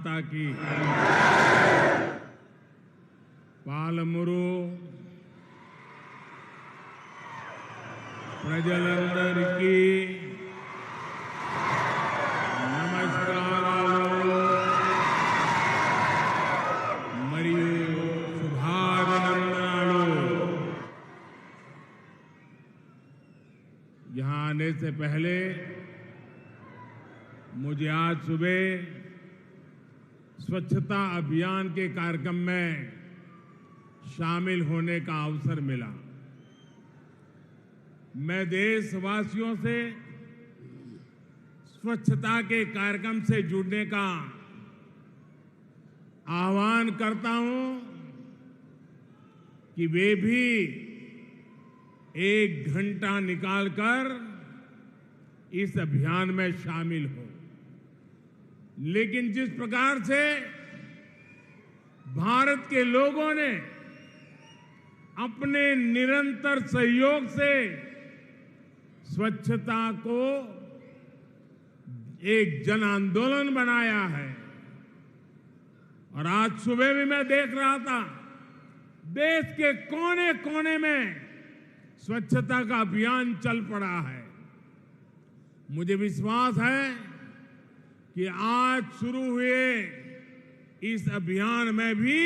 माता की। पालमुरु प्रजलंदरिकी नमस्कारालु मरियु शुभाभिनंदनालु। यहाँ आने से पहले मुझे आज सुबह स्वच्छता अभियान के कार्यक्रम में शामिल होने का अवसर मिला। मैं देशवासियों से स्वच्छता के कार्यक्रम से जुड़ने का आह्वान करता हूं कि वे भी 1 घंटा निकालकर इस अभियान में शामिल हो। लेकिन जिस प्रकार से भारत के लोगों ने अपने निरंतर सहयोग से स्वच्छता को एक जन आंदोलन बनाया है, और आज सुबह भी मैं देख रहा था देश के कोने कोने में स्वच्छता का अभियान चल पड़ा है। मुझे विश्वास है कि आज शुरू हुए इस अभियान में भी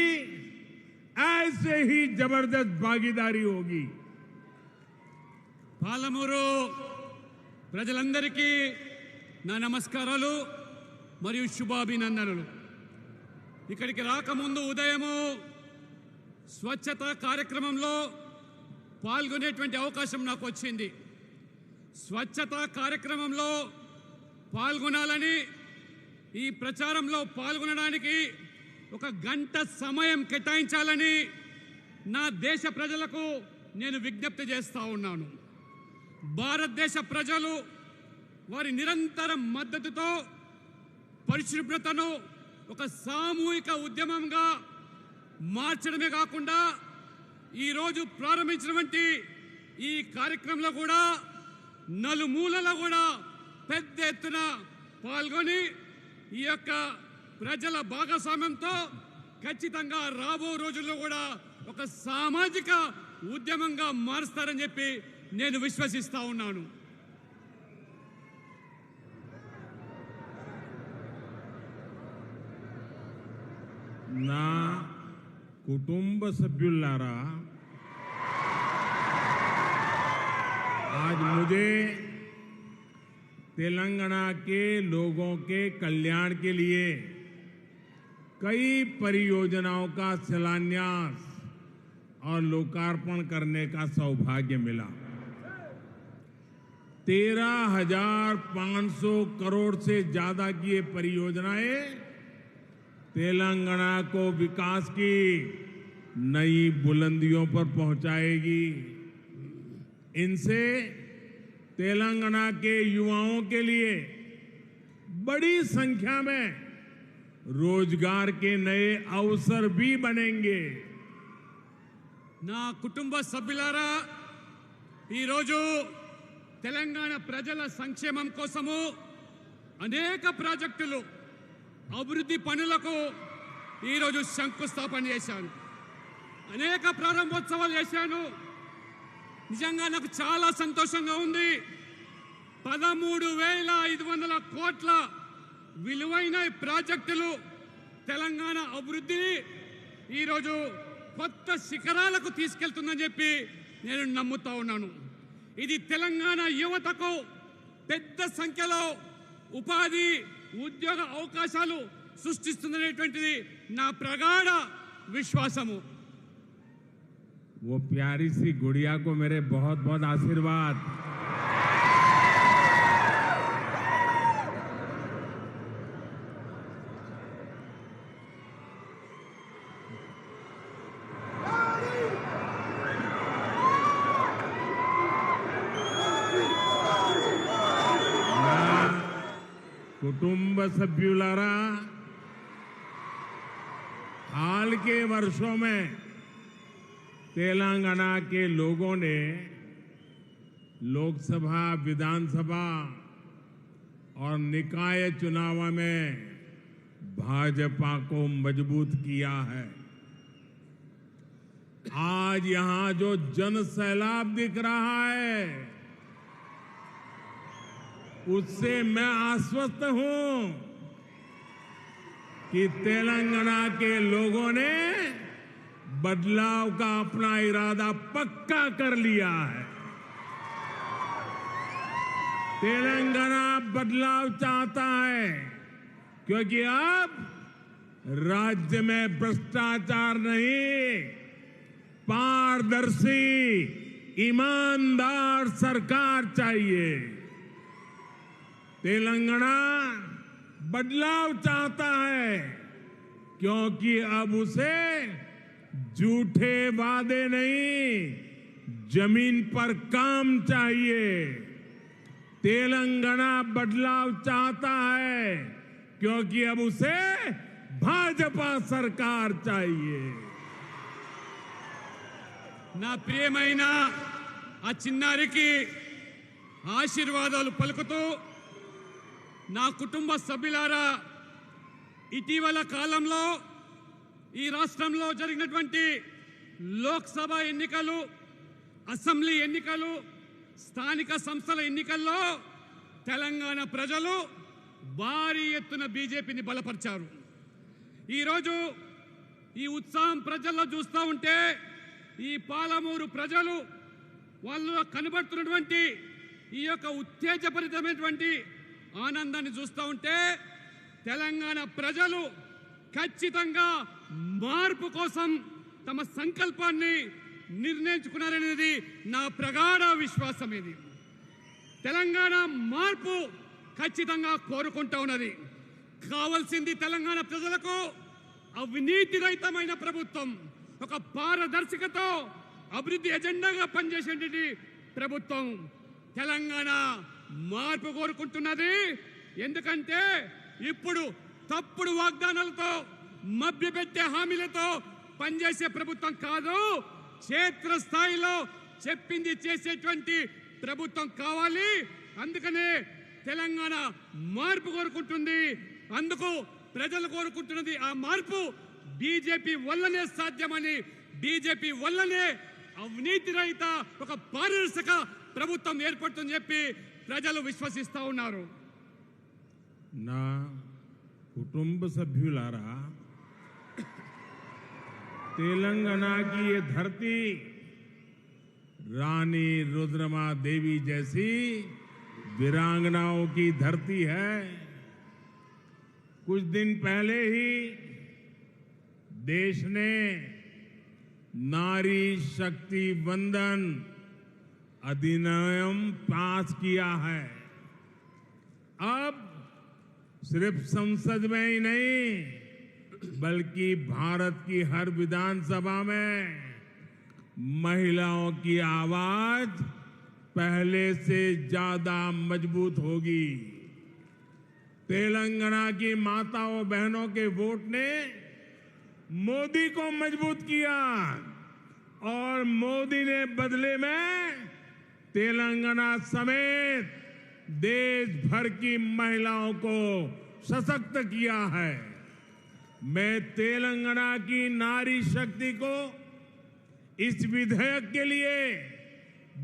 ऐसे ही जबरदस्त भागीदारी होगी। పాలమూరు ప్రజలందరికీ నా నమస్కారాలు మరియు శుభాభినందనలు। ఇక్కడికి రాకముందు ఉదయము స్వచ్ఛత కార్యక్రమంలో పాల్గొనేటువంటి అవకాశం నాకు వచ్చింది। స్వచ్ఛత కార్యక్రమంలో పాల్గొనాలని, ఈ ప్రచారంలో పాల్గొనడానికి 1 గంట సమయం కేటాయించాలని నా దేశ ప్రజలకు నేను విజ్ఞప్తి చేస్తా ఉన్నాను। భారతదేశ ప్రజలు వారి నిరంతర మద్దతుతో పరిశుభ్రతను ఒక సామూహిక ఉద్యమంగా మార్చడమే కాకుండా ఈరోజు ప్రారంభించినటువంటి ఈ కార్యక్రమంలో కూడా నలుమూలలా కూడా పెద్ద ఎత్తున పాల్గొని ఈ యొక్క ప్రజల భాగస్వామ్యంతో ఖచ్చితంగా రాబో రోజుల్లో కూడా ఒక సామాజిక ఉద్యమంగా మారుస్తారని చెప్పి నేను విశ్వసిస్తా ఉన్నాను। నా కుటుంబ సభ్యులారా, आज मुझे तेलंगाना के लोगों के कल्याण के लिए कई परियोजनाओं का शिलान्यास और लोकार्पण करने का सौभाग्य मिला। 13,500 करोड़ से ज्यादा की ये परियोजनाएं तेलंगाना को विकास की नई बुलंदियों पर पहुंचाएगी। इनसे तेलंगाना के युवाओं के लिए बड़ी संख्या में रोजगार के नए अवसर भी बनेंगे। నా కుటుంబ సభ్యులారా, ఈరోజు తెలంగాణ ప్రజల సంక్షేమం కోసము అనేక ప్రాజెక్టులు, అభివృద్ధి పనులకు ఈరోజు శంకుస్థాపన చేశాను, అనేక ప్రారంభోత్సవాలు చేశాను। నిజంగా నాకు చాలా సంతోషంగా ఉంది। 13,500 కోట్ల విలువైన ప్రాజెక్టులు తెలంగాణ అభివృద్ధిని ఈరోజు కొత్త శిఖరాలకు తీసుకెళ్తుందని చెప్పి నేను నమ్ముతా ఉన్నాను। ఇది తెలంగాణ యువతకు పెద్ద సంఖ్యలో ఉపాధి, ఉద్యోగ అవకాశాలు సృష్టిస్తుందనేటువంటిది నా ప్రగాఢ విశ్వాసము। वो प्यारी सी गुड़िया को मेरे बहुत बहुत आशीर्वाद। कुटुंब सभ्युलारा, हाल के वर्षों में तेलंगाना के लोगों ने लोकसभा, विधानसभा और निकाय चुनाव में भाजपा को मजबूत किया है। आज यहां जो जन सैलाब दिख रहा है, उससे मैं आश्वस्त हूं कि तेलंगाना के लोगों ने बदलाव का अपना इरादा पक्का कर लिया है। तेलंगाना बदलाव चाहता है, क्योंकि अब राज्य में भ्रष्टाचार नहीं, पारदर्शी ईमानदार सरकार चाहिए। तेलंगाना बदलाव चाहता है, क्योंकि अब उसे झूठे वादे नहीं, जमीन पर काम चाहिए। तेलंगाना बदलाव चाहता है, क्योंकि अब उसे भाजपा सरकार चाहिए। నా ప్రియమైన ఆ చిన్నారికి ఆశీర్వాదాలు పలుకుతూ, నా కుటుంబ సభ్యులారా, ఇటీవల కాలంలో ఈ రాష్ట్రంలో జరిగినటువంటి లోక్సభ ఎన్నికలు, అసెంబ్లీ ఎన్నికలు, స్థానిక సంస్థల ఎన్నికల్లో తెలంగాణ ప్రజలు భారీ ఎత్తున బీజేపీని బలపరిచారు. ఈరోజు ఈ ఉత్సాహం ప్రజల్లో చూస్తూ ఉంటే, ఈ పాలమూరు ప్రజలు వాళ్ళలో కనబడుతున్నటువంటి ఈ యొక్క ఉత్తేజభరితమైనటువంటి ఆనందాన్ని చూస్తూ ఉంటే, తెలంగాణ ప్రజలు ఖచ్చితంగా మార్పు కోసం తమ సంకల్పాన్ని నిర్ణయించుకున్నారనేది నా ప్రగాఢ విశ్వాసం. ఇది తెలంగాణ మార్పు ఖచ్చితంగా కోరుకుంటూ ఉన్నది. కావాల్సింది తెలంగాణ ప్రజలకు అవినీతి రహితమైన ప్రభుత్వం, ఒక పారదర్శకతో అభివృద్ధి ఎజెండాగా పనిచేసేటువంటి ప్రభుత్వం. తెలంగాణ మార్పు కోరుకుంటున్నది. ఎందుకంటే ఇప్పుడు తప్పుడు వాగ్దానాలతో, మభ్యపెట్టే హామీలతో పనిచేసే ప్రభుత్వం కాదు, క్షేత్రస్థాయిలో చెప్పింది చేసేటువంటి ప్రభుత్వం కావాలి. అందుకనే తెలంగాణ మార్పు కోరుకుంటుంది. అందుకు ప్రజలు కోరుకుంటున్నది ఆ మార్పు బీజేపీ వల్లనే సాధ్యమని, బీజేపీ వల్లనే అవినీతి రహిత ఒక పారదర్శక ప్రభుత్వం ఏర్పడుతుందని చెప్పి ప్రజలు విశ్వసిస్తూ ఉన్నారు. నా కుటుంబ సభ్యులారా, तेलंगाना की ये धरती रानी रुद्रमा देवी जैसी वीरांगनाओं की धरती है। कुछ दिन पहले ही देश ने नारी शक्ति वंदन अधिनियम पास किया है। अब सिर्फ संसद में ही नहीं, बल्कि भारत की हर विधानसभा में महिलाओं की आवाज पहले से ज्यादा मजबूत होगी। तेलंगाना की माताओं बहनों के वोट ने मोदी को मजबूत किया और मोदी ने बदले में तेलंगाना समेत देश भर की महिलाओं को सशक्त किया है। मैं तेलंगाना की नारी शक्ति को इस विधेयक के लिए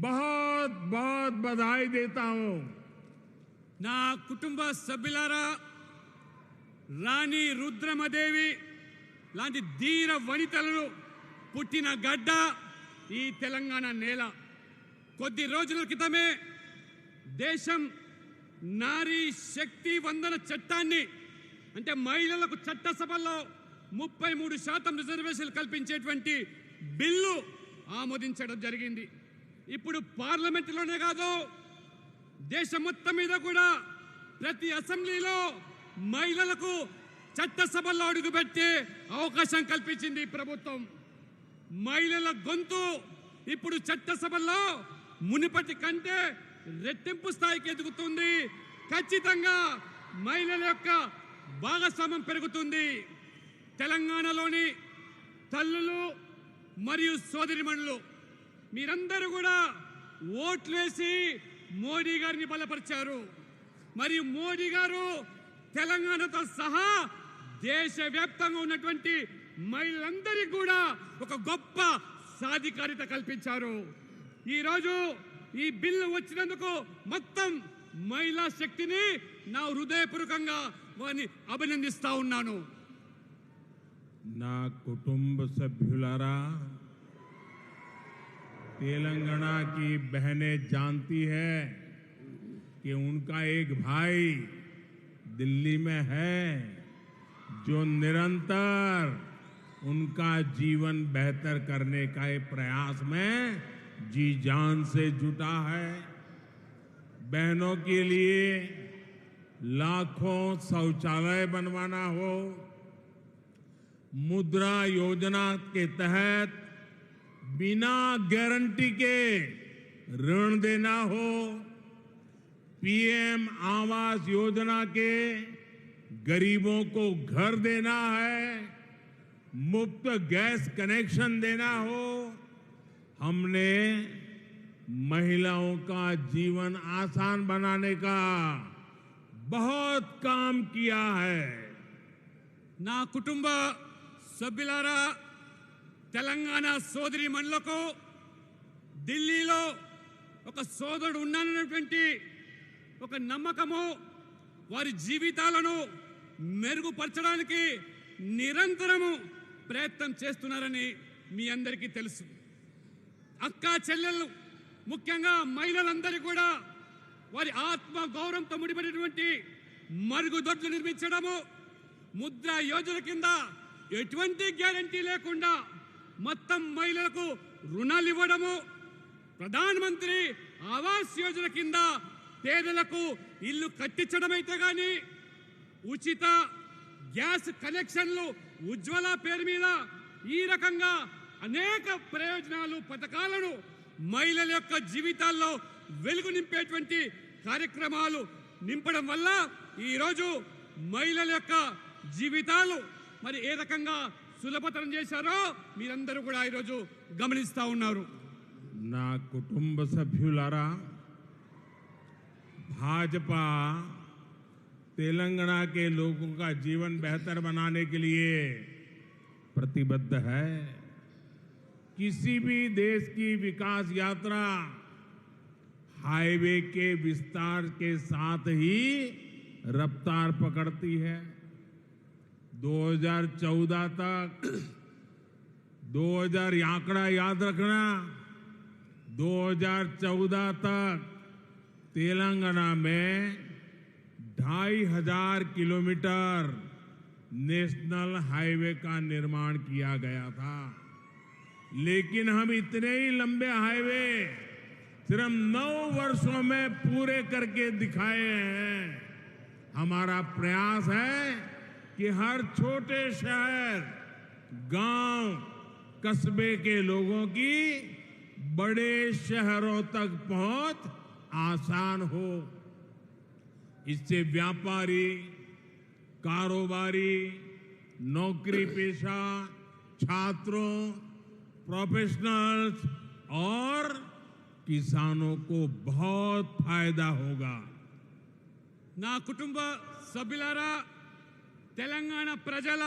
बहुत बहुत बधाई देता हूं। నా కుటుంబ సభ్యులారా, రాణి రుద్రమదేవి లాంటి ధీర వనితలు పుట్టిన గడ్డ ఈ తెలంగాణ నేల. కొద్ది రోజుల క్రితమే దేశం నారీ శక్తి వందన చట్టాన్ని, అంటే మహిళలకు చట్టసభల్లో 33% రిజర్వేషన్లు కల్పించేటువంటి బిల్లు ఆమోదించడం జరిగింది. ఇప్పుడు పార్లమెంటులోనే కాదు, దేశం మొత్తం మీద కూడా ప్రతి అసెంబ్లీలో మహిళలకు చట్టసభల్లో అడుగుపెట్టే అవకాశం కల్పించింది ప్రభుత్వం. మహిళల గొంతు ఇప్పుడు చట్టసభల్లో మునుపటి కంటే రెట్టింపు స్థాయికి ఎదుగుతుంది. ఖచ్చితంగా మహిళల యొక్క భాగస్వామ్యం పెరుగుతుంది. తెలంగాణలోని తల్లులు మరియు సోదరిమణులు మీరందరూ కూడా ఓట్లు వేసి మోడీ గారిని బలపరిచారు. మరియు మోడీ గారు తెలంగాణతో సహా దేశవ్యాప్తంగా ఉన్నటువంటి మహిళలందరికీ కూడా ఒక గొప్ప సాధికారిత కల్పించారు. ఈరోజు ఈ బిల్లు వచ్చినందుకు మొత్తం మహిళా శక్తిని నా హృదయపూర్వకంగా వారిని అభినందిస్తా ఉన్నాను. నా కుటుంబ సభ్యులారా, तेलंगाना की बहनें जानती है कि उनका एक भाई दिल्ली में है जो निरंतर उनका जीवन बेहतर करने का प्रयास में जी जान से जुटा है। बहनों के लिए लाखों शौचालय बनवाना हो, मुद्रा योजना के तहत बिना गारंटी के ऋण देना हो, पीएम आवास योजना के गरीबों को घर देना है, मुफ्त गैस कनेक्शन देना हो, हमने महिलाओं का जीवन आसान बनाने का बहुत काम किया है। నా కుటుంబ సభ్యులారా, తెలంగాణ సోదరి మణులకు ఢిల్లీలో ఒక సోదరుడు ఉన్నానన్నటువంటి ఒక నమ్మకము, వారి జీవితాలను మెరుగుపరచడానికి నిరంతరము ప్రయత్నం చేస్తున్నారని మీ అందరికీ తెలుసు. అక్కా చెల్లెళ్ళు, ముఖ్యంగా మహిళలందరూ కూడా వారి ఆత్మ గౌరవంతో ముడిపడినటువంటి మరుగుదొడ్లు నిర్మించడము, ముద్రా యోజన కింద ఎటువంటి గ్యారంటీ లేకుండా మొత్తం మహిళలకు రుణాలు ఇవ్వడము, ప్రధానమంత్రి ఆవాస్ యోజన కింద పేదలకు ఇల్లు కట్టించడమైతే గాని, ఉచిత గ్యాస్ కనెక్షన్లు ఉజ్వల పేరు మీద ఈ రకంగా అనేక ప్రయోజనాలు, పథకాలను మహిళల యొక్క జీవితాల్లో వెలుగు నింపేటువంటి కార్యక్రమాలు నింపడం వల్ల ఈరోజు మహిళల యొక్క జీవితాలు మరి ఏ రకంగా సులభతరం చేశారో మీరందరూ కూడా ఈరోజు గమనిస్తా ఉన్నారు. నా కుటుంబ సభ్యులారా, भाजपा तेलंगाना के लोगों का जीवन बेहतर बनाने के लिए प्रतिबद्ध है। किसी भी देश की विकास यात्रा हाईवे के विस्तार के साथ ही रफ्तार पकड़ती है। 2014 तक 2000 आंकड़ा याद रखना, 2014 तक तेलंगाना में 2500 किलोमीटर नेशनल हाईवे का निर्माण किया गया था। लेकिन हम इतने ही लंबे हाईवे सिर्फ 9 वर्षों में पूरे करके दिखाए हैं। हमारा प्रयास है कि हर छोटे शहर, गांव, कस्बे के लोगों की बड़े शहरों तक पहुंच आसान हो। इससे व्यापारी, कारोबारी, नौकरी पेशा, छात्रों, प्रोफेशनल्स और किसानों को बहुत फायदा होगा। నా కుటుంబ సభ్యులారా, తెలంగాణ ప్రజల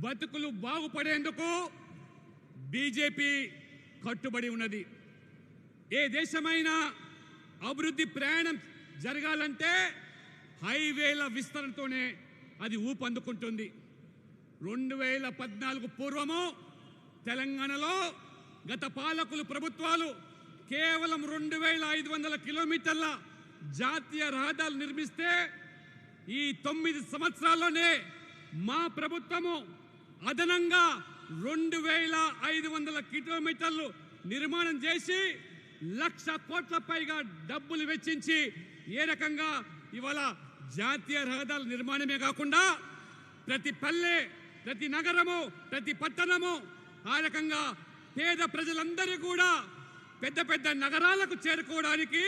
బతుకులు బాగుపడేందుకు బీజేపీ కట్టుబడి ఉన్నది. ఏ దేశమైనా అభివృద్ధి ప్రయాణం జరగాలంటే హైవేల విస్తరణతోనే అది ఊపందుకుంటుంది. 2014 పూర్వము తెలంగాణలో గత పాలకులు ప్రభుత్వాలు కేవలం 2500 కిలోమీటర్ల జాతీయ రహదారులు నిర్మిస్తే ఈ 9 సంవత్సరాల్లోనే మా ప్రభుత్వము అదనంగా 2500 కిలోమీటర్లు నిర్మాణం చేసి 1,00,000 కోట్ల పైగా డబ్బులు వెచ్చించి ఏ రకంగా ఇవాళ జాతీయ రహదారుల నిర్మాణమే కాకుండా ప్రతి పల్లె, ప్రతి నగరము, ప్రతి పట్టణము ఆ రకంగా పేద ప్రజలందరూ కూడా పెద్ద పెద్ద నగరాలకు చేరుకోవడానికి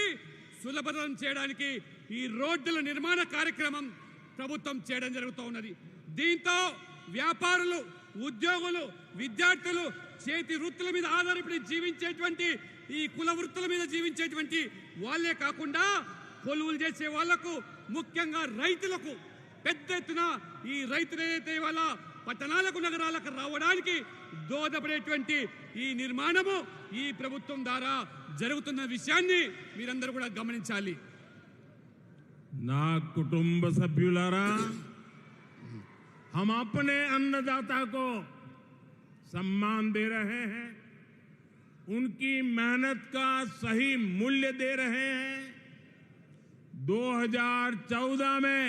సులభతరం చేయడానికి ఈ రోడ్డుల నిర్మాణ కార్యక్రమం ప్రభుత్వం చేయడం జరుగుతూ ఉన్నది. దీంతో వ్యాపారులు, ఉద్యోగులు, విద్యార్థులు, చేతి వృత్తుల మీద ఆధారపడి జీవించేటువంటి ఈ కుల వృత్తుల మీద జీవించేటువంటి వాళ్ళే కాకుండా కొలువులు చేసే వాళ్లకు, ముఖ్యంగా రైతులకు పెద్ద ఎత్తున ఈ రైతులు ఏదైతే ఇవాళ పట్టణాలకు నగరాలకు రావడానికి దోహదపడేటువంటి ఈ నిర్మాణము ఈ ప్రభుత్వం ద్వారా జరుగుతున్న విషయాన్ని మీరందరూ కూడా గమనించాలి. నా కుటుంబ సభ్యులారా, हम अपने अन्नदाता को सम्मान दे रहे हैं, उनकी मेहनत का सही मूल्य दे रहे हैं. 2014 में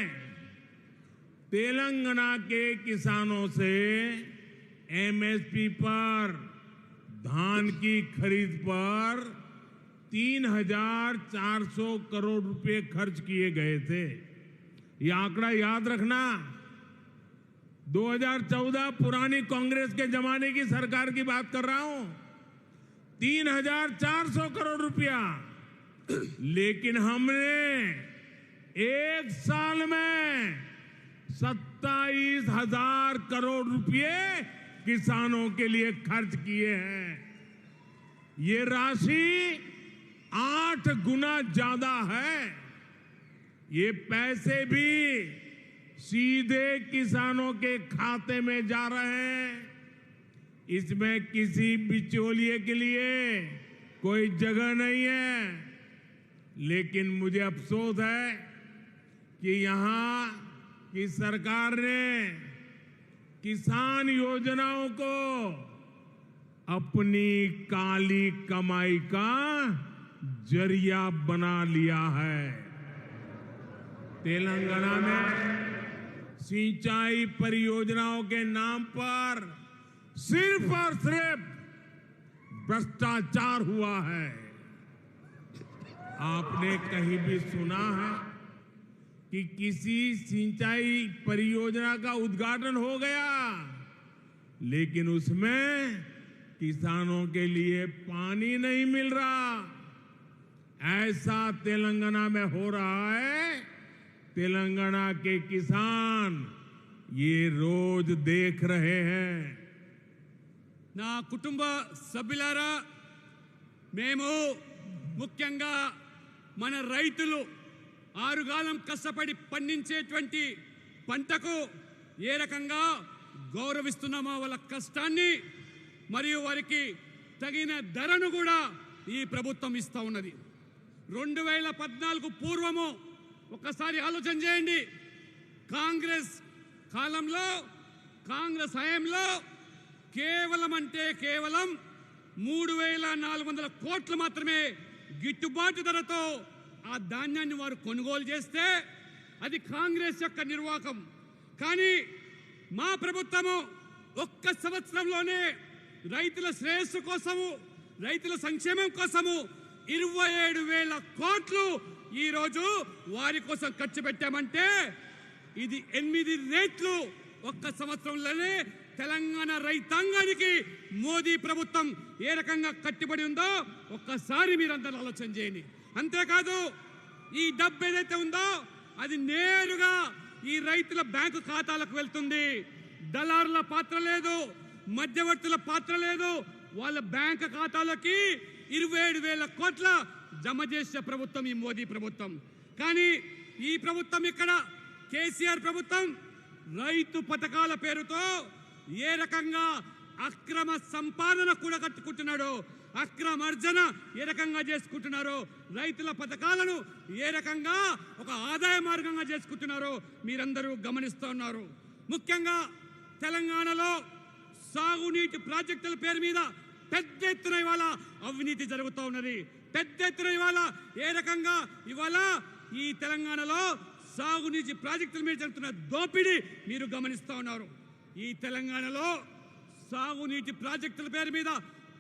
तेलंगाना के किसानों से एमएसपी पर धान की खरीद पर 3,400 करोड़ रुपए खर्च किए गए थे. ये आंकड़ा याद रखना. 2014 पुरानी कांग्रेस के जमाने की सरकार की बात कर रहा हूं. 3,400 करोड़ रुपया. लेकिन हमने एक साल में 27,000 करोड़ रुपए किसानों के लिए खर्च किए हैं. ये राशि 8 गुना ज्यादा है. ये पैसे भी सीधे किसानों के खाते में जा रहे हैं. इसमें किसी बिचौलिए के लिए कोई जगह नहीं है. लेकिन मुझे अफसोस है कि यहां की सरकार ने किसान योजनाओं को अपनी काली कमाई का जरिया बना लिया है. तेलंगाना में सिंचाई परियोजनाओं के नाम पर सिर्फ और सिर्फ भ्रष्टाचार हुआ है. आपने कहीं भी सुना है कि किसी सिंचाई परियोजना का उद्घाटन हो गया लेकिन उसमें किसानों के लिए पानी नहीं मिल रहा? ऐसा तेलंगाना में हो रहा है. तेलंगाना के किसान ये रोज देख रहे हैं. నా కుటుంబ సభ్యులారా, మేము ముఖ్యంగా మన రైతులు ఆరుగాలం కష్టపడి పండించేటువంటి పంటకు ఏ రకంగా గౌరవిస్తున్నామో వాళ్ళ కష్టాన్ని మరియు వారికి తగిన ధరను కూడా ఈ ప్రభుత్వం ఇస్తా ఉన్నది. 2014 పూర్వము ఒక్కసారి ఆలోచన చేయండి. కాంగ్రెస్ కాలంలో, కాంగ్రెస్ హయాంలో కేవలం 3,400 కోట్లు మాత్రమే గిట్టుబాటు ధరతో ఆ ధాన్యాన్ని వారు కొనుగోలు చేస్తే అది కాంగ్రెస్ యొక్క నిర్వాహకం. కానీ మా ప్రభుత్వము ఒక్క సంవత్సరంలోనే రైతుల శ్రేయస్సు కోసము, రైతుల సంక్షేమం కోసము 27,000 కోట్లు ఈరోజు వారి కోసం ఖర్చు పెట్టామంటే ఇది 8 రెట్లు ఒక్క సంవత్సరంలోనే తెలంగాణ రైతాంగానికి మోదీ ప్రభుత్వం ఏ రకంగా కట్టుబడి ఉందో ఒక్కసారి మీరందరూ ఆలోచన చేయండి. అంతేకాదు ఈ డబ్బు ఏదైతే ఉందో అది నేరుగా ఈ రైతుల బ్యాంకు ఖాతాలకు వెళ్తుంది. దళారుల పాత్ర లేదు, మధ్యవర్తుల పాత్ర లేదు. వాళ్ళ బ్యాంకు ఖాతాలకి 27,000 కోట్ల జమ చేసే ప్రభుత్వం ఈ మోదీ ప్రభుత్వం. కానీ ఈ ప్రభుత్వం ఇక్కడ కేసీఆర్ ప్రభుత్వం రైతు పథకాల పేరుతో ఏ రకంగా అక్రమ సంపాదన కూడా కట్టుకుంటున్నాడో, అక్రమ అర్జన ఏ రకంగా చేసుకుంటున్నారో, రైతుల పథకాలను ఏ రకంగా ఒక ఆదాయ మార్గంగా చేసుకుంటున్నారో మీరందరూ గమనిస్తూ ఉన్నారు. ముఖ్యంగా తెలంగాణలో సాగునీటి ప్రాజెక్టుల పేరు మీద పెద్ద ఎత్తున ఇవాళ అవినీతి జరుగుతూ ఉన్నది. పెద్ద ఎత్తున ఇవాళ ఏ రకంగా ఇవాళ ఈ తెలంగాణలో సాగునీటి ప్రాజెక్టుల మీద జరుగుతున్న దోపిడీ మీరు గమనిస్తూ ఉన్నారు. ఈ తెలంగాణలో సాగునీటి ప్రాజెక్టుల పేరు మీద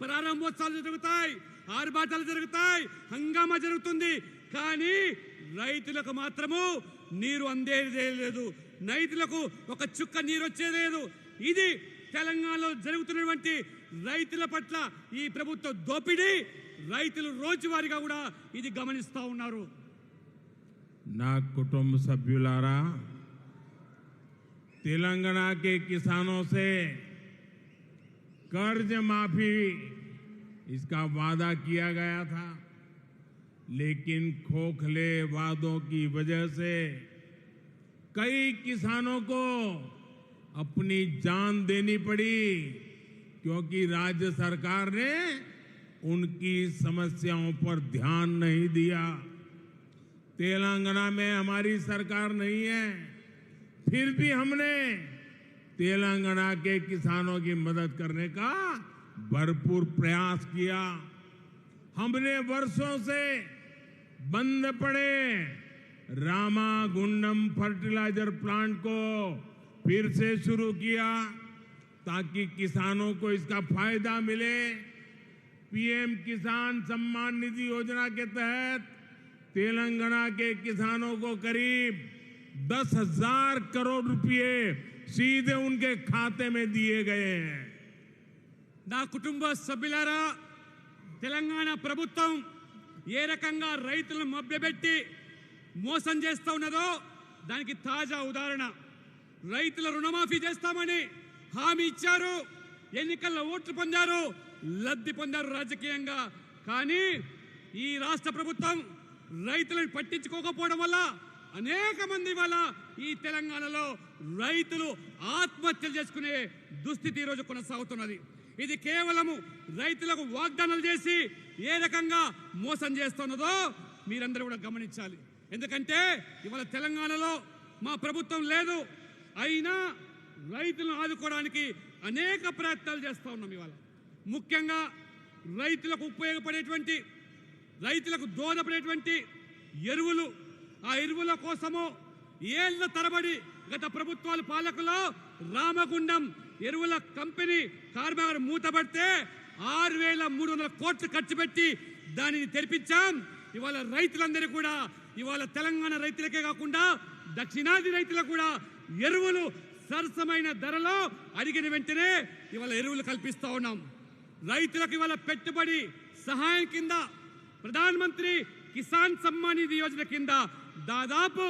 ప్రారంభోత్సవాలు జరుగుతాయి, ఆర్భాటాలు జరుగుతాయి, హంగామా జరుగుతుంది. కానీ రైతులకు మాత్రము నీరు అందేదే లేదు, రైతులకు ఒక చుక్క నీరు వచ్చేదే లేదు. ఇది తెలంగాణలో జరుగుతున్నటువంటి రైతుల పట్ల ఈ ప్రభుత్వ దోపిడీ రైతులు రోజువారీగా కూడా ఇది గమనిస్తూ ఉన్నారు. నా కుటుంబ సభ్యులారా, तेलंगाना के किसानों से कर्ज माफी इसका वादा किया गया था, लेकिन खोखले वादों की वजह से कई किसानों को अपनी जान देनी पड़ी क्योंकि राज्य सरकार ने उनकी समस्याओं पर ध्यान नहीं दिया। तेलंगाना में हमारी सरकार नहीं है, फिर भी हमने तेलंगाना के किसानों की मदद करने का भरपूर प्रयास किया। हमने वर्षों से बंद पड़े रामागुंडम फर्टिलाइजर प्लांट को फिर से शुरू किया ताकि किसानों को इसका फायदा मिले। पीएम किसान सम्मान निधि योजना के तहत तेलंगाना के किसानों को करीब 10,000 करोड़ रुपए सीधे उनके खाते में दिए गए हैं। నా కుటుంబ సభ్యులారా, తెలంగాణ ప్రభుత్వం ఏ రకంగా రైతులను మభ్యపెట్టి మోసం చేస్తూ ఉన్నదో దానికి తాజా ఉదాహరణ. రైతుల రుణమాఫీ చేస్తామని హామీ ఇచ్చారు, ఎన్నికల్లో ఓట్లు పొందారు, లబ్ధి పొందారు రాజకీయంగా. కానీ ఈ రాష్ట్ర ప్రభుత్వం రైతులను పట్టించుకోకపోవడం వల్ల అనేక మంది వల్ల ఈ తెలంగాణలో రైతులు ఆత్మహత్యలు చేసుకునే దుస్థితి ఈరోజు కొనసాగుతున్నది. ఇది కేవలము రైతులకు వాగ్దానాలు చేసి ఏ రకంగా మోసం చేస్తున్నదో మీరందరూ కూడా గమనించాలి. ఎందుకంటే ఇవాళ తెలంగాణలో మా ప్రభుత్వం లేదు, అయినా రైతులను ఆదుకోవడానికి అనేక ప్రయత్నాలు చేస్తూ ఉన్నాం. ఇవాళ ముఖ్యంగా రైతులకు ఉపయోగపడేటువంటి, రైతులకు దోహదపడేటువంటి ఎరువులు, ఆ ఎరువుల కోసము ఏళ్ల తరబడి గత ప్రభుత్వాల పాలకులో రామగుండం ఎరువుల కంపెనీ కార్మికులు మూతపడితే 6,300 కోట్లు ఖర్చు పెట్టి దానిని తెరిపించాం. ఇవాళ రైతులందరూ కూడా, ఇవాళ తెలంగాణ రైతులకే కాకుండా దక్షిణాది రైతులకు కూడా ఎరువులు సరసమైన ధరలో అడిగిన వెంటనే ఇవాళ ఎరువులు కల్పిస్తూ ఉన్నాం. రైతులకు ఇవాళ పెట్టుబడి సహాయం కింద ప్రధానమంత్రి కిసాన్ సమ్మాన్ నిధి యోజన కింద దాదాపు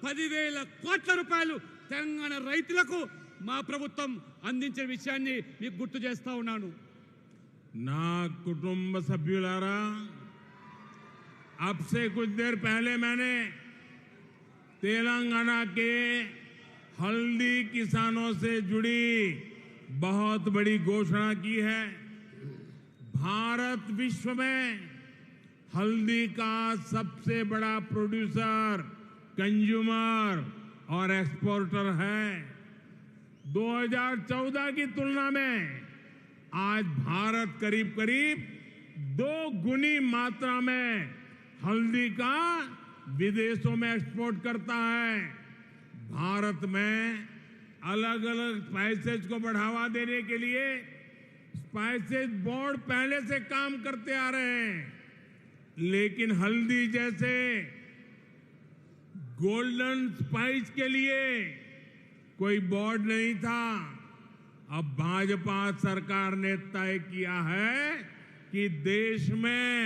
10,000 కోట్ల రూపాయలు తెలంగాణ రైతులకు మా ప్రభుత్వం అందించే విషయాన్ని మీకు గుర్తు చేస్తా ఉన్నాను. నా కుటుంబ సభ్యులారా, अब से कुछ देर पहले मैंने तेलंगाना के हल्दी किसानों से जुड़ी बहुत बड़ी घोषणा की है। भारत विश्व में हल्दी का सबसे बड़ा प्रोड्यूसर, कंज्यूमर और एक्सपोर्टर है। 2014 की तुलना में आज भारत करीब करीब 2 गुनी मात्रा में हल्दी का विदेशों में एक्सपोर्ट करता है। भारत में अलग अलग स्पाइसेज को बढ़ावा देने के लिए स्पाइसेज बोर्ड पहले से काम करते आ रहे हैं, लेकिन हल्दी जैसे गोल्डन स्पाइस के लिए कोई बोर्ड नहीं था। अब भाजपा सरकार ने तय किया है कि देश में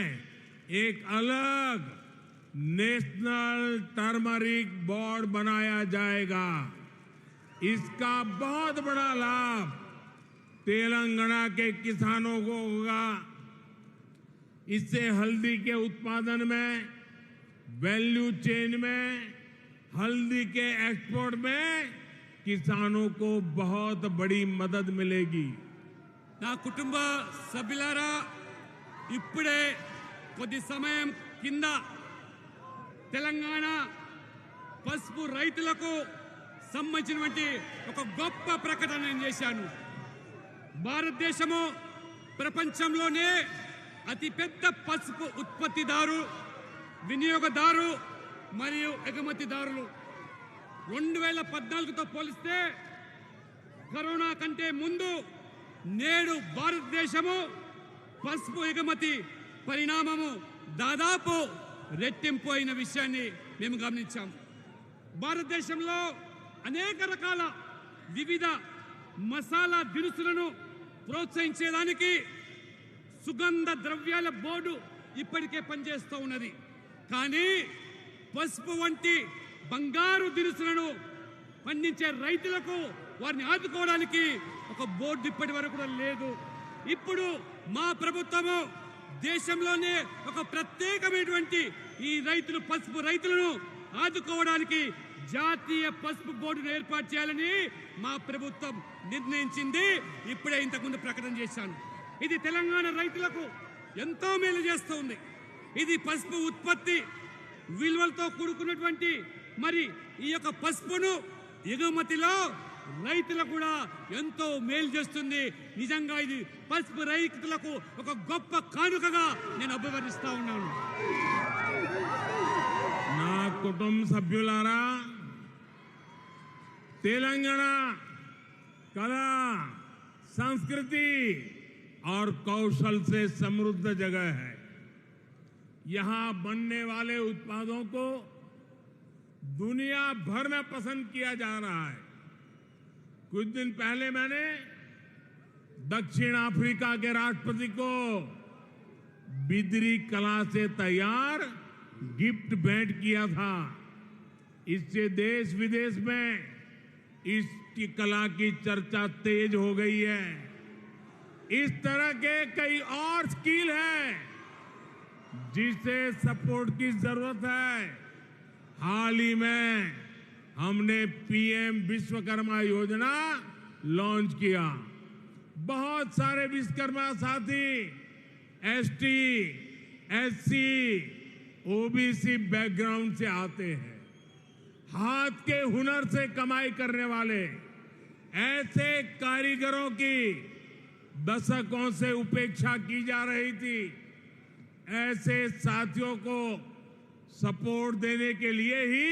एक अलग नेशनल टर्मरिक बोर्ड बनाया जाएगा। इसका बहुत बड़ा लाभ तेलंगाना के किसानों को होगा। इससे हल्दी के उत्पादन में, वैल्यू चेन में, हल्दी के एक्सपोर्ट में किसानों को बहुत बड़ी मदद मिलेगी। నా కుటుంబ సభ్యులారా, ఇప్పుడే కొద్ది సమయం కింద తెలంగాణ పసుపు రైతులకు సంబంధించినటువంటి ఒక గొప్ప ప్రకటన నేను చేశాను. భారతదేశము ప్రపంచంలోనే అతిపెద్ద పసుపు ఉత్పత్తిదారు, వినియోగదారు మరియు ఎగుమతిదారులు. 2014తో పోలిస్తే కరోనా కంటే ముందు నేడు భారతదేశము పసుపు ఎగుమతి పరిణామము దాదాపు రెట్టింపు అయిన విషయాన్ని మేము గమనించాం. భారతదేశంలో అనేక రకాల వివిధ మసాలా దినుసులను ప్రోత్సహించేదానికి సుగంధ ద్రవ్యాల బోర్డు ఇప్పటికే పనిచేస్తూ ఉన్నది. కానీ పసుపు వంటి బంగారు దినుసులను పండించే రైతులకు వారిని ఆదుకోవడానికి ఒక బోర్డు ఇప్పటి వరకు కూడా లేదు. ఇప్పుడు మా ప్రభుత్వము దేశంలోనే ఒక ప్రత్యేకమైనటువంటి ఈ రైతులు, పసుపు రైతులను ఆదుకోవడానికి జాతీయ పసుపు బోర్డును ఏర్పాటు చేయాలని మా ప్రభుత్వం నిర్ణయించింది. ఇప్పుడే ఇంతకుముందు ప్రకటన చేశాను. ఇది తెలంగాణ రైతులకు ఎంతో మేలు చేస్తుంది. ఇది పసుపు ఉత్పత్తి విలువలతో కూడుకున్నటువంటి మరి ఈ యొక్క పసుపును ఎగుమతిలో రైతులకు కూడా ఎంతో మేలు చేస్తుంది. నిజంగా ఇది పసుపు రైతులకు ఒక గొప్ప కానుకగా నేను అభివర్ణిస్తా ఉన్నాను. నా కుటుంబ సభ్యులారా, तेलंगाना कला, संस्कृति और कौशल से समृद्ध जगह है। यहां बनने वाले उत्पादों को दुनिया भर में पसंद किया जा रहा है। कुछ दिन पहले मैंने दक्षिण अफ्रीका के राष्ट्रपति को बिदरी कला से तैयार गिफ्ट भेंट किया था। इससे देश विदेश में इस कला की चर्चा तेज हो गई है। इस तरह के कई और स्किल हैं जिसे सपोर्ट की जरूरत है। हाल ही में हमने पीएम विश्वकर्मा योजना लॉन्च किया। बहुत सारे विश्वकर्मा साथी एसटी, एससी, ओबीसी बैकग्राउंड से आते हैं। हाथ के हुनर से कमाई करने वाले ऐसे कारीगरों की दशकों से उपेक्षा की जा रही थी। ऐसे साथियों को सपोर्ट देने के लिए ही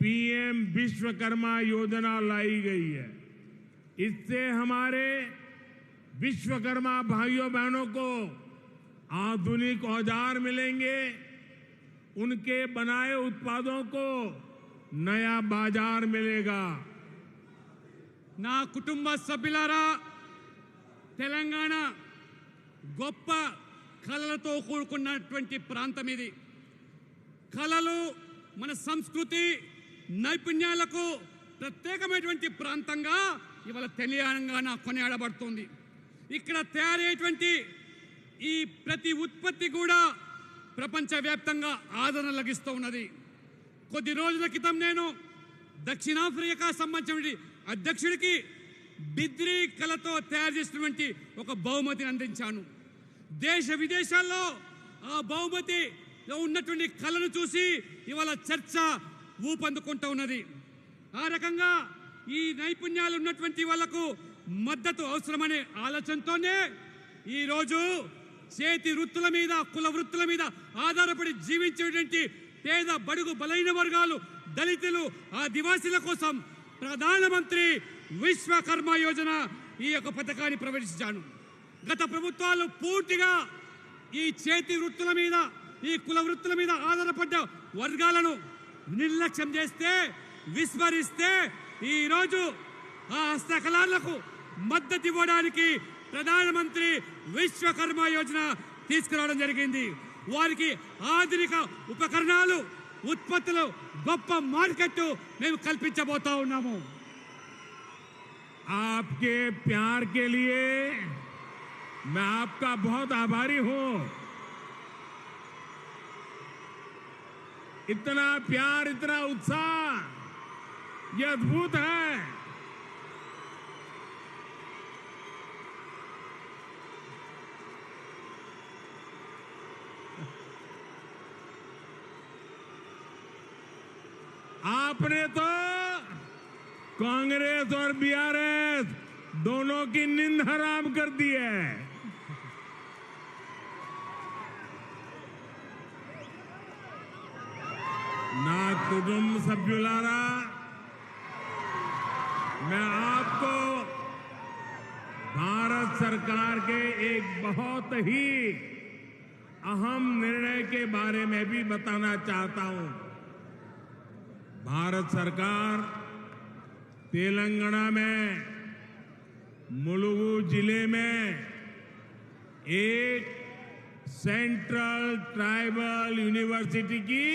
पीएम विश्वकर्मा योजना लाई गई है। इससे हमारे विश्वकर्मा भाइयों बहनों को आधुनिक औजार मिलेंगे। उनके बनाए उत्पादों को नया बाजार मिलेगा। నా కుటుంబ సభ్యులారా, తెలంగాణ గొప్ప కళలతో కూడుకున్నటువంటి ప్రాంతం ఇది. కళలు మన సంస్కృతి నైపుణ్యాలకు ప్రత్యేకమైనటువంటి ప్రాంతంగా ఇవాళ తెలంగాణ కొనియాడబడుతుంది. ఇక్కడ తయారయ్యేటువంటి ఈ ప్రతి ఉత్పత్తి కూడా ప్రపంచవ్యాప్తంగా ఆదరణ లభిస్తూ ఉన్నది. కొద్ది రోజుల క్రితం నేను దక్షిణాఫ్రికా సంబంధించిన అధ్యక్షుడికి బిద్రీ కళతో తయారు చేసినటువంటి ఒక బహుమతిని అందించాను. దేశ విదేశాల్లో ఆ బహుమతిలో ఉన్నటువంటి కళను చూసి ఇవాళ చర్చ ఊపందుకుంటూ ఉన్నది. ఆ రకంగా ఈ నైపుణ్యాలు ఉన్నటువంటి వాళ్లకు మద్దతు అవసరమనే ఆలోచనతోనే ఈరోజు చేతి వృత్తుల మీద, కుల వృత్తుల మీద ఆధారపడి జీవించేటువంటి పేద బడుగు బలైన వర్గాలు, దళితులు, ఆదివాసీల కోసం ప్రధానమంత్రి విశ్వకర్మ యోజన ఈ యొక్క పథకాన్ని ప్రవేశించాను. గత ప్రభుత్వాలు పూర్తిగా ఈ చేతి వృత్తుల మీద, ఈ కుల వృత్తుల మీద ఆధారపడ్డ వర్గాలను నిర్లక్ష్యం చేస్తే, విస్మరిస్తే ఈరోజు ఆ హస్తకళలకు మద్దతు ఇవ్వడానికి ప్రధానమంత్రి విశ్వకర్మ యోజన తీసుకురావడం జరిగింది. వారికి ఆధునిక ఉపకరణాలు, ఉత్పత్తులు, గొప్ప మార్కెట్ మేము కల్పించబోతా ఉన్నాము. आपके प्यार के लिए मैं आपका बहुत आभारी हूं। इतना प्यार, इतना उत्साह, ये अद्भुत है। आपने तो कांग्रेस और बीआरएस दोनों की नींद हराम कर दी है। ना कुटुंब सभ्युलारा, मैं आपको भारत सरकार के एक बहुत ही अहम निर्णय के बारे में भी बताना चाहता हूं। भारत सरकार तेलंगाना में मुलुगु जिले में एक सेंट्रल ट्राइबल यूनिवर्सिटी की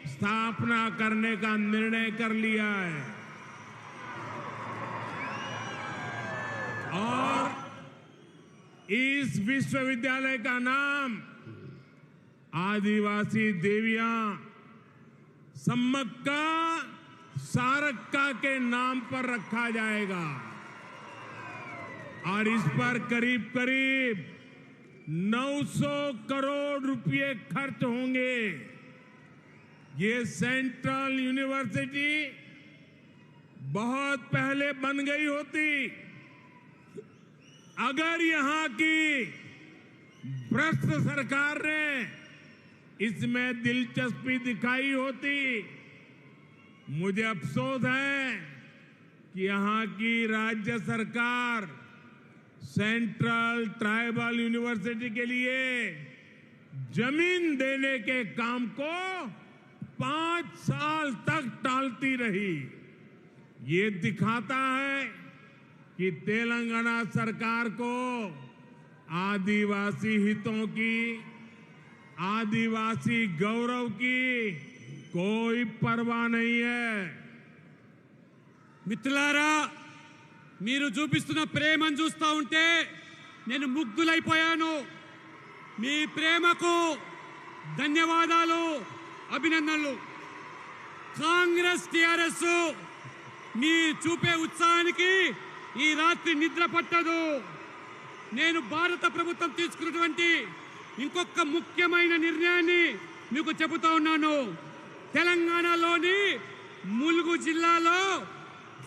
स्थापना करने का निर्णय कर लिया है और इस विश्वविद्यालय का नाम आदिवासी देवियां सम्मक्का सारक्का के नाम पर रखा जाएगा और इस पर करीब करीब 900 करोड़ रुपए खर्च होंगे। ये सेंट्रल यूनिवर्सिटी बहुत पहले बन गई होती अगर यहां की भ्रष्ट सरकार ने इसमें दिलचस्पी दिखाई होती। मुझे अफसोस है कि यहां की राज्य सरकार सेंट्रल ट्राइबल यूनिवर्सिटी के लिए जमीन देने के काम को 5 साल तक टालती रही। ये दिखाता है कि तेलंगाना सरकार को आदिवासी हितों की, आदिवासी गौरव की कोई परवाह नहीं है। మిత్రులారా, మీరు చూపిస్తున్న ప్రేమను చూస్తూ ఉంటే నేను ముగ్ధులైపోయాను. మీ ప్రేమకు ధన్యవాదాలు, అభినందనలు. కాంగ్రెస్ టిఆర్ఎస్ మీ చూపే ఉత్సాహానికి ఈ రాత్రి నిద్ర పట్టదు. నేను భారత ప్రభుత్వం తీసుకున్నటువంటి ఇంకొక ముఖ్యమైన నిర్ణయాన్ని మీకు చెబుతా ఉన్నాను. తెలంగాణలోని ములుగు జిల్లాలో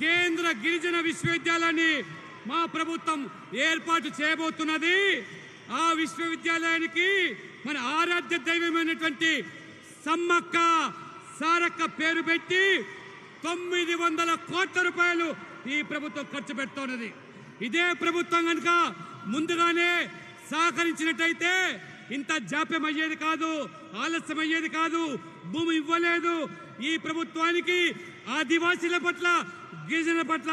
కేంద్ర గిరిజన విశ్వవిద్యాలయాన్ని మా ప్రభుత్వం ఏర్పాటు చేయబోతున్నది. ఆ విశ్వవిద్యాలయానికి మన ఆరాధ్య దైవమైనటువంటి సమ్మక్క సారక్క పేరు పెట్టి 900 కోట్ల రూపాయలు ఈ ప్రభుత్వం ఖర్చు పెడుతున్నది. ఇదే ప్రభుత్వం కనుక ముందుగానే సహకరించినట్టయితే ఇంత జాప్యం అయ్యేది కాదు, ఆలస్యం అయ్యేది కాదు, భూమి ఇవ్వలేదు. ఈ ప్రభుత్వానికి ఆదివాసీల పట్ల, గిరిజనుల పట్ల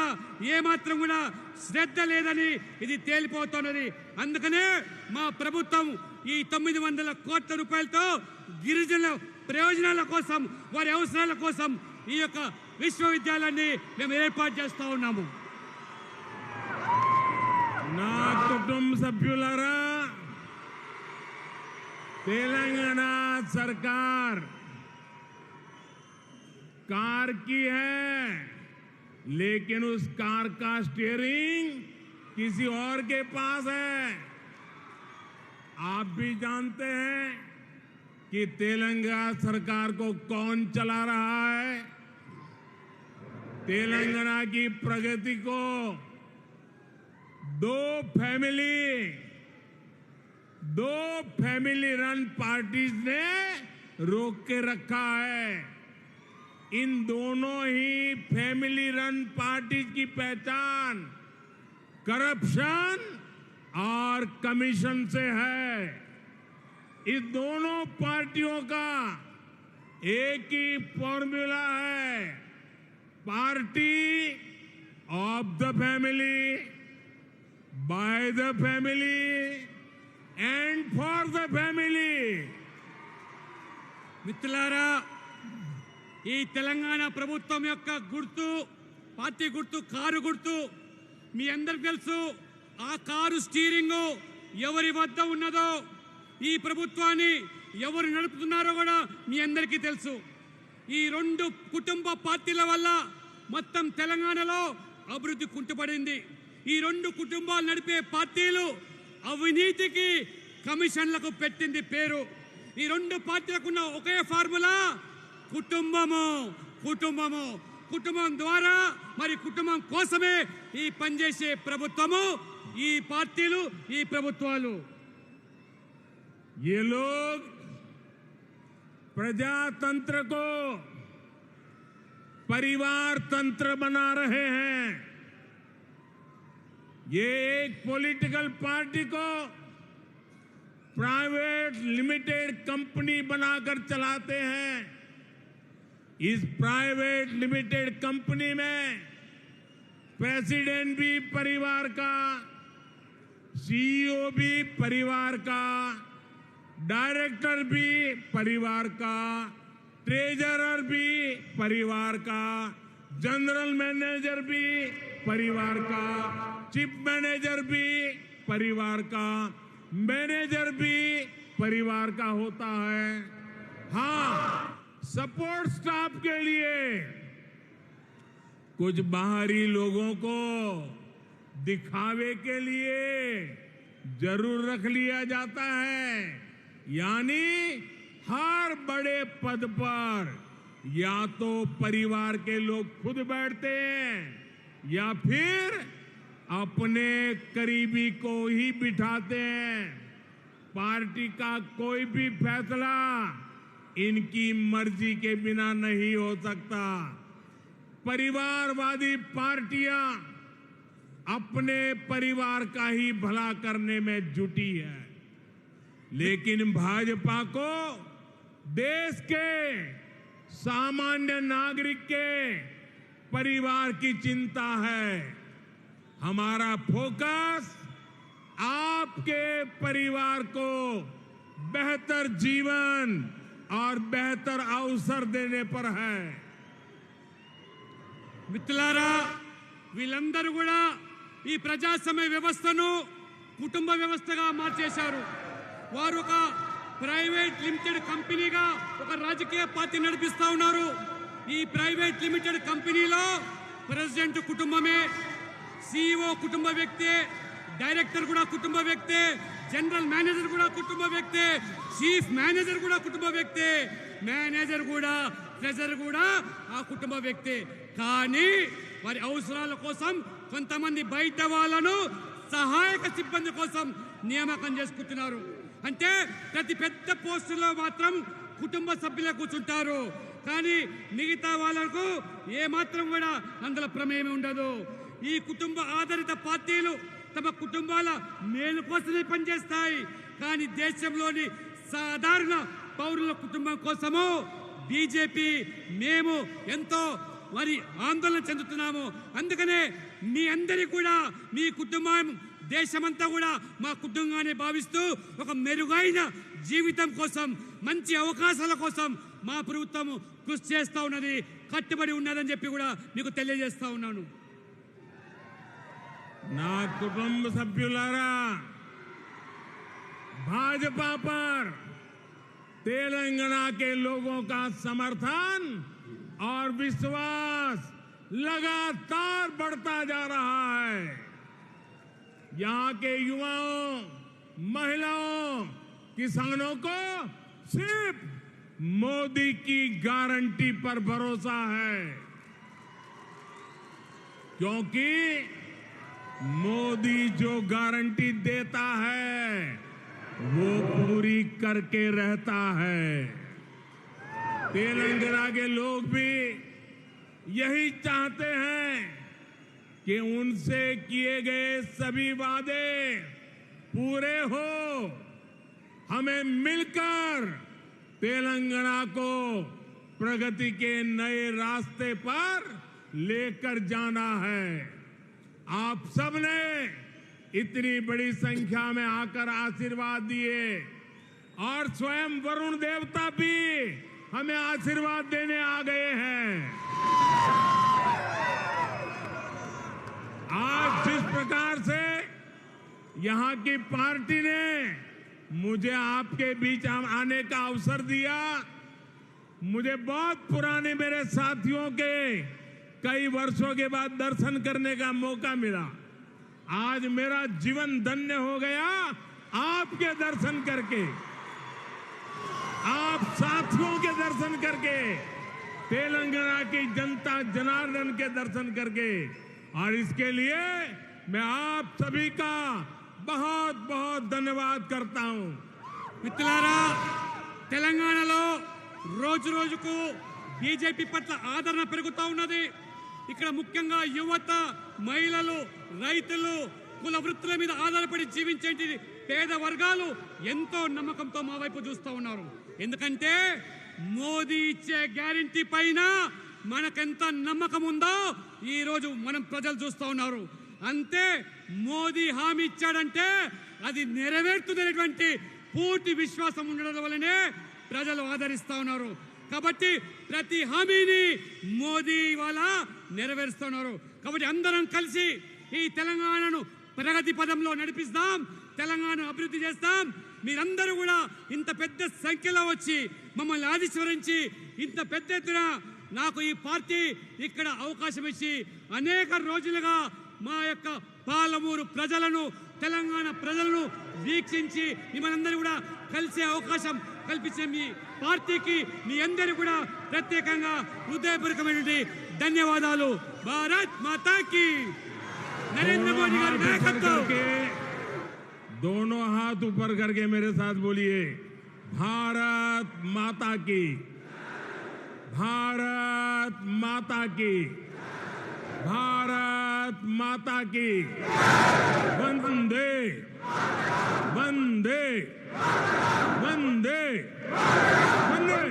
ఏమాత్రం కూడా శ్రద్ధ లేదని ఇది తేలిపోతున్నది. అందుకనే మా ప్రభుత్వం ఈ 900 కోట్ల రూపాయలతో గిరిజనుల ప్రయోజనాల కోసం, వారి అవసరాల కోసం ఈ యొక్క విశ్వవిద్యాలయాన్ని మేము ఏర్పాటు చేస్తూ ఉన్నాము. నా కుటుంబ సభ్యులారా, तेलंगाना सरकार कार की है, लेकिन उस कार का स्टीयरिंग किसी और के पास है। आप भी जानते हैं कि तेलंगाना सरकार को कौन चला रहा है। तेलंगाना की प्रगति को दो फैमिली रन पार्टीज ने रोक के रखा है। इन दोनों ही फैमिली रन पार्टीज की पहचान करप्शन और कमीशन से है। इस दोनों पार्टियों का एक ही फॉर्मूला है, party of the family, by the family and for the family. మిత్రులారా, ఈ తెలంగాణ ప్రభుత్వం యొక్క గుర్తు, పార్టీ గుర్తు కారు గుర్తు. మీ అందరికీ తెలుసు ఆ కారు స్టీరింగ్ ఎవరి వద్ద ఉన్నదో, ఈ ప్రభుత్వాన్ని ఎవరు నడుపుతున్నారో కూడా మీ అందరికీ తెలుసు. ఈ రెండు కుటుంబ పార్టీల వల్ల మొత్తం తెలంగాణలో అభివృద్ధి కుంటుపడింది. ఈ రెండు కుటుంబాలు నడిపే పార్టీలు అవినీతికి, కమిషన్లకు పెట్టింది పేరు. ఈ రెండు పార్టీలకున్న ఒకే ఫార్ములా కుటుంబము. కుటుంబము కుటుంబం ద్వారా, మరి కుటుంబం కోసమే ఈ పనిచేసే ప్రభుత్వము, ఈ పార్టీలు, ఈ ప్రభుత్వాలు. ये लोग प्रजातंत्र को परिवार तंत्र बना रहे हैं। ये एक पॉलिटिकल पार्टी को प्राइवेट लिमिटेड कंपनी बनाकर चलाते हैं। इस प्राइवेट लिमिटेड कंपनी में प्रेसिडेंट भी परिवार का, सीईओ भी परिवार का, डायरेक्टर भी परिवार का, ट्रेजरर भी परिवार का, जनरल मैनेजर भी परिवार का, चीफ मैनेजर भी परिवार का, मैनेजर भी परिवार का होता है। हाँ, सपोर्ट स्टाफ के लिए कुछ बाहरी लोगों को दिखावे के लिए जरूर रख लिया जाता है, यानी हर बड़े पद पर या तो परिवार के लोग खुद बैठते हैं या फिर अपने करीबी को ही बिठाते हैं। पार्टी का कोई भी फैसला इनकी मर्जी के बिना नहीं हो सकता। परिवारवादी पार्टियां अपने परिवार का ही भला करने में जुटी है, लेकिन भाजपा को देश के सामान्य नागरिक के परिवार की चिंता है। हमारा फोकस आपके परिवार को बेहतर जीवन और बेहतर अवसर देने पर है। మిత్రులారా, వీళ్ళందరూ కూడా ఈ ప్రజాస్వామ్య వ్యవస్థను కుటుంబ వ్యవస్థగా మార్చేశారు. వారు ఒక ప్రైవేట్ లిమిటెడ్ కంపెనీగా ఒక రాజకీయ పార్టీ నడిపిస్తా ఉన్నారు. ఈ ప్రైవేట్ లిమిటెడ్ కంపెనీలో ప్రెసిడెంట్ కుటుంబమే, CEO కుటుంబ వ్యక్తే, డైరెక్టర్ కూడా కుటుంబ వ్యక్తే, జనరల్ మేనేజర్ కూడా కుటుంబ వ్యక్తే, చీఫ్ మేనేజర్ కూడా కుటుంబ వ్యక్తే, మేనేజర్ కూడా ట్రెజరర్ కూడా ఆ కుటుంబ వ్యక్తే. కానీ వారి అవసరాల కోసం కొంతమంది బయట వాళ్ళను సహాయక సిబ్బంది కోసం నియామకం చేసుకుంటున్నారు. అంటే ప్రతి పెద్ద పోస్టులో మాత్రం కుటుంబ సభ్యులే కూర్చుంటారు, కానీ మిగతా వాళ్ళకు ఏ మాత్రం కూడా అందులో ప్రమేయం ఉండదు. ఈ కుటుంబ ఆధారిత పార్టీలు తమ కుటుంబాల మేలు కోసమే పనిచేస్తాయి, కానీ దేశంలోని సాధారణ పౌరుల కుటుంబం కోసము బీజేపీ మేము ఎంతో మరి ఆందోళన చెందుతున్నాము. అందుకనే మీ అందరి కూడా మీ కుటుంబం దేశమంతా కూడా మా కుటుంబాన్ని భావిస్తూ ఒక మెరుగైన జీవితం కోసం, మంచి అవకాశాల కోసం మా ప్రభుత్వం కృషి చేస్తూ ఉన్నది, కట్టుబడి ఉన్నదని చెప్పి కూడా మీకు తెలియజేస్తా ఉన్నాను. నా కుటుంబ సభ్యులారా, भाजपा पर तेलंगाना के लोगों का समर्थन और विश्वास लगातार बढ़ता जा रहा है। यहाँ के युवाओं, महिलाओं, किसानों को सिर्फ मोदी की गारंटी पर भरोसा है, क्योंकि मोदी जो गारंटी देता है वो पूरी करके रहता है। तेलंगाना के लोग भी यही चाहते हैं कि उनसे किए गए सभी वादे पूरे हो। हमें मिलकर तेलंगाना को प्रगति के नए रास्ते पर लेकर जाना है। आप सबने इतनी बड़ी संख्या में आकर आशीर्वाद दिए और स्वयं वरुण देवता भी हमें आशीर्वाद देने आ गए हैं। आज जिस प्रकार से यहाँ की पार्टी ने मुझे आपके बीच आने का अवसर दिया, मुझे बहुत पुराने मेरे साथियों के कई वर्षों के बाद दर्शन करने का मौका मिला। आज मेरा जीवन धन्य हो गया आपके दर्शन करके, आप साथियों के दर्शन करके, तेलंगाना की जनता जनार्दन के दर्शन करके। और इसके लिए मैं आप सभी का बहुत बहुत धन्यवाद करता हूं। మిత్రులారా, తెలంగాణలో రోజు రోజుకు బీజేపీ పట్ల ఆదరణ పెరుగుతూ ఉన్నది. ఇక్కడ ముఖ్యంగా యువత, మహిళలు, రైతులు, కుల వృత్తుల మీద ఆధారపడి జీవించే పేద వర్గాలు ఎంతో నమ్మకంతో మా వైపు చూస్తూ ఉన్నారు. ఎందుకంటే మోదీ ఇచ్చే గ్యారెంటీ పైన మనకెంత నమ్మకం ఉందో ఈ రోజు మనం ప్రజలు చూస్తూ ఉన్నారు. అంతే, మోదీ హామీ ఇచ్చాడంటే అది నెరవేరుతుందనేటువంటి పూర్తి విశ్వాసం ఉండడం వల్లనే ప్రజలు ఆదరిస్తూ ఉన్నారు. కాబట్టి ప్రతి హామీని మోదీ వాళ్ళ నెరవేరుస్తున్నారు. కాబట్టి అందరం కలిసి ఈ తెలంగాణను ప్రగతి పదంలో నడిపిస్తాం, తెలంగాణ అభివృద్ధి చేస్తాం. మీరందరూ కూడా ఇంత పెద్ద సంఖ్యలో వచ్చి మమ్మల్ని ఆశీర్వదించి ఇంత పెద్ద ఎత్తున నాకు ఈ పార్టీ ఇక్కడ అవకాశం ఇచ్చి అనేక రోజులుగా మా యొక్క పాలమూరు ప్రజలను తెలంగాణ ప్రజలను వీక్షించి మిమ్మల్ని కూడా కలిసే అవకాశం కల్పించే మీ పార్టీకి మీ అందరూ కూడా ప్రత్యేకంగా హృదయపూర్వకమైనటువంటి ధన్యవాదాలు। భారత్ మాతా की नरेंद्र मोदी గారి నాయకత్వం। दोनों हाथ ऊपर करके मेरे साथ बोलिए भारत माता की, भारत माता की, भारत माता की। वंदे वंदे वंदे वंदे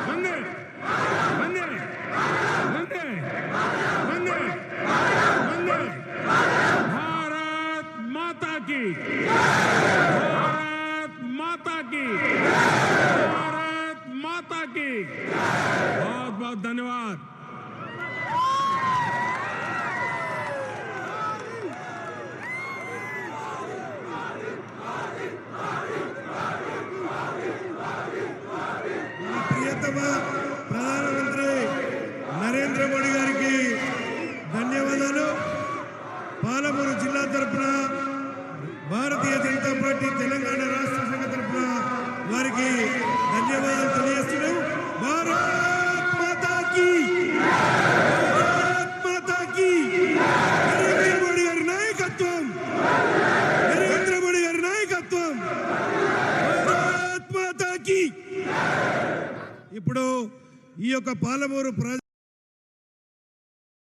वंदे वंदे वंदे वंदे वंदे। भारत माता की, भारत माता की, भारत माता की। बहुत बहुत धन्यवाद। ప్రియతమ ప్రధానమంత్రి నరేంద్ర మోడీ గారికి ధన్యవాదాలు। పాలమూరు జిల్లా తరపున భారతీయ జనతా పార్టీ తెలంగాణ రాష్ట్ర సంఘ తరపున వారికి ధన్యవాదాలు తెలియజేస్తున్నాం। భారత్ మాతా కీ, భారత్ మాతా కీ। నరేంద్ర మోడీ గారి నాయకత్వం, నరేంద్ర మోడీ గారి నాయకత్వం। భారత్ మాతా కీ। ఇప్పుడు ఈ యొక్క పాలమూరు